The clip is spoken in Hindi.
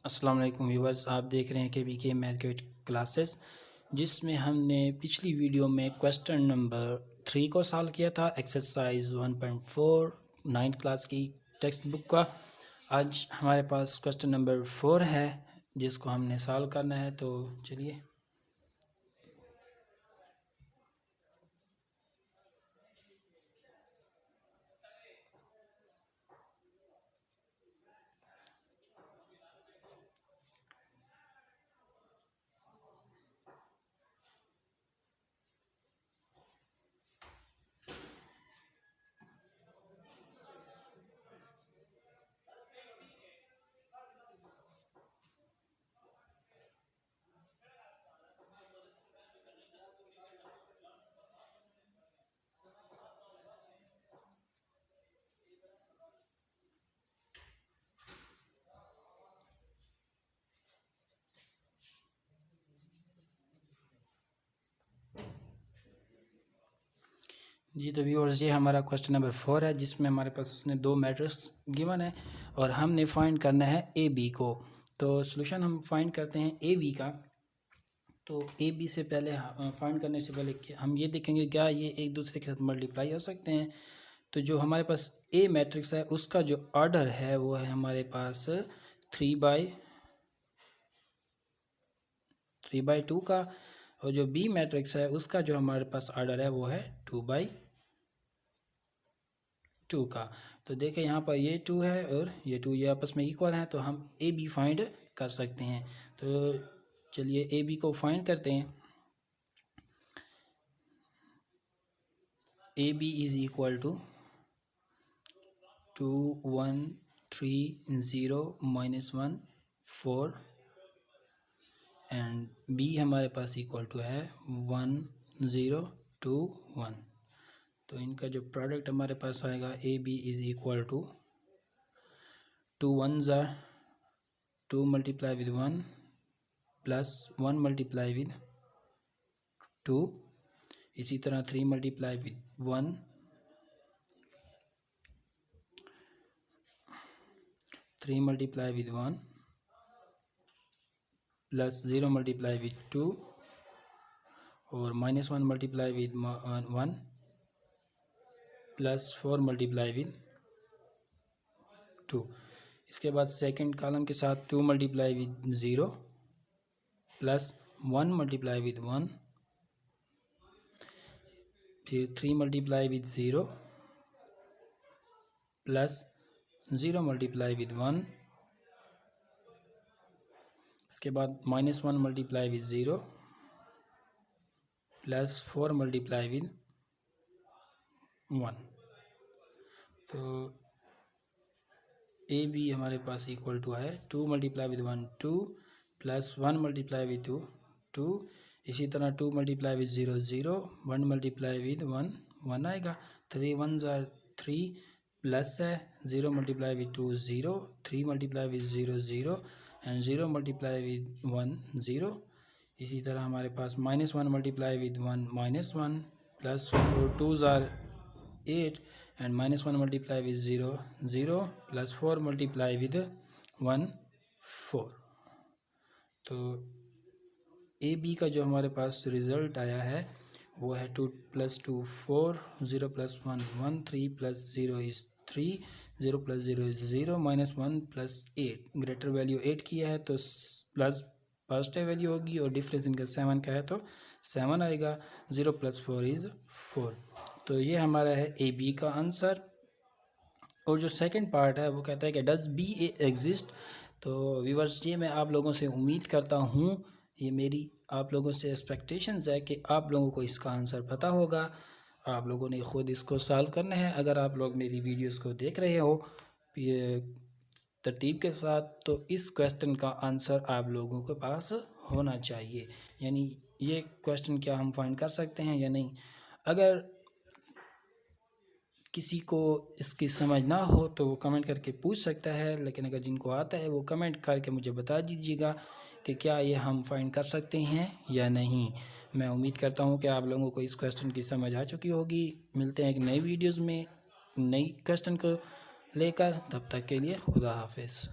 अस्सलाम वालेकुम व्यूवर्स, आप देख रहे हैं के मैथ क्लासेस, जिसमें हमने पिछली वीडियो में क्वेश्चन नंबर 3 को सॉल्व किया था। एक्सरसाइज 1.4 नाइन्थ क्लास की टेक्स्ट बुक का। आज हमारे पास क्वेश्चन नंबर 4 है जिसको हमने सॉल्व करना है। तो चलिए। जी तो व्यूअर्स, ये हमारा क्वेश्चन नंबर 4 है जिसमें हमारे पास उसने दो मैट्रिक्स गिवन है और हमने फाइंड करना है ए बी को। तो सॉल्यूशन हम फाइंड करते हैं ए बी का। तो ए बी से पहले फाइंड करने से पहले हम ये देखेंगे क्या ये एक दूसरे के साथ मल्टीप्लाई हो सकते हैं। तो जो हमारे पास ए मैट्रिक्स है उसका जो ऑर्डर है वो है हमारे पास 3/2 का, और जो बी मैट्रिक्स है उसका जो हमारे पास ऑर्डर है वो है 2/2 का। तो देखें यहाँ पर ये 2 है और ये 2, ये आपस में इक्वल हैं, तो हम ए बी फाइंड कर सकते हैं। तो चलिए ए बी को फाइंड करते हैं। A B is equal to 2 1 3 0 -1 4 and B हमारे पास इक्वल टू है 1 0 2 1। तो इनका जो प्रोडक्ट हमारे पास आएगा A B is equal to 2 1 ज़ार 2 multiply with 1 plus 1 multiply with 2, इसी तरह 3 multiply with 1 3 multiply with 1 plus 0 multiply with 2 और -1 multiply with 1 plus 4 multiply with 2। इसके बाद सेकंड कॉलम के साथ 2 multiply with 0 plus 1 multiply with 1, फिर 3 multiply with 0 plus 0 multiply with 1। इसके बाद -1 multiply with 0 plus 4 multiply with 1। तो ए बी हमारे पास इक्वल टू है 2 multiply with 1 2 plus 1 multiply with 2 2, इसी तरह 2 मल्टीप्लाई विद 0 0 1 मल्टीप्लाई विद 1 1 आएगा। 3 1 ज़ार 3 प्लस है 0 multiply with 2 0 3 multiply with 0 0 and 0 multiply with 1 0। इसी तरह हमारे पास -1 मल्टीप्लाई विद 1 -1 प्लस 2 ज़ार 8 and -1 multiply with 0 0 plus 4 multiply with 1 4। तो ए बी का जो हमारे पास रिज़ल्ट आया है वो है 2 + 2 4 0 + 1 1 3 + 0 इज़ 3 0 + 0 इज़ 0 -1 + 8 ग्रेटर वैल्यू 8 की है तो प्लस पॉजिटिव वैल्यू होगी और डिफरेंस इनका 7 का है तो 7 आएगा। 0 + 4 इज़ 4। तो ये हमारा है ए बी का आंसर। और जो सेकंड पार्ट है वो कहता है कि डज बी एग्जिस्ट। तो व्यूअर्स, ये मैं आप लोगों से उम्मीद करता हूँ, ये मेरी आप लोगों से एक्सपेक्टेशंस है कि आप लोगों को इसका आंसर पता होगा। आप लोगों ने ख़ुद इसको सॉल्व करना है। अगर आप लोग मेरी वीडियोस को देख रहे हो तरतीब के साथ, तो इस क्वेश्चन का आंसर आप लोगों के पास होना चाहिए। यानी ये क्वेश्चन क्या हम फाइंड कर सकते हैं या नहीं। अगर किसी को इसकी समझ ना हो तो वो कमेंट करके पूछ सकता है, लेकिन अगर जिनको आता है वो कमेंट करके मुझे बता दीजिएगा कि क्या ये हम फाइंड कर सकते हैं या नहीं। मैं उम्मीद करता हूँ कि आप लोगों को इस क्वेश्चन की समझ आ चुकी होगी। मिलते हैं एक नई वीडियोज़ में नई क्वेश्चन को लेकर, तब तक के लिए खुदा हाफिज़।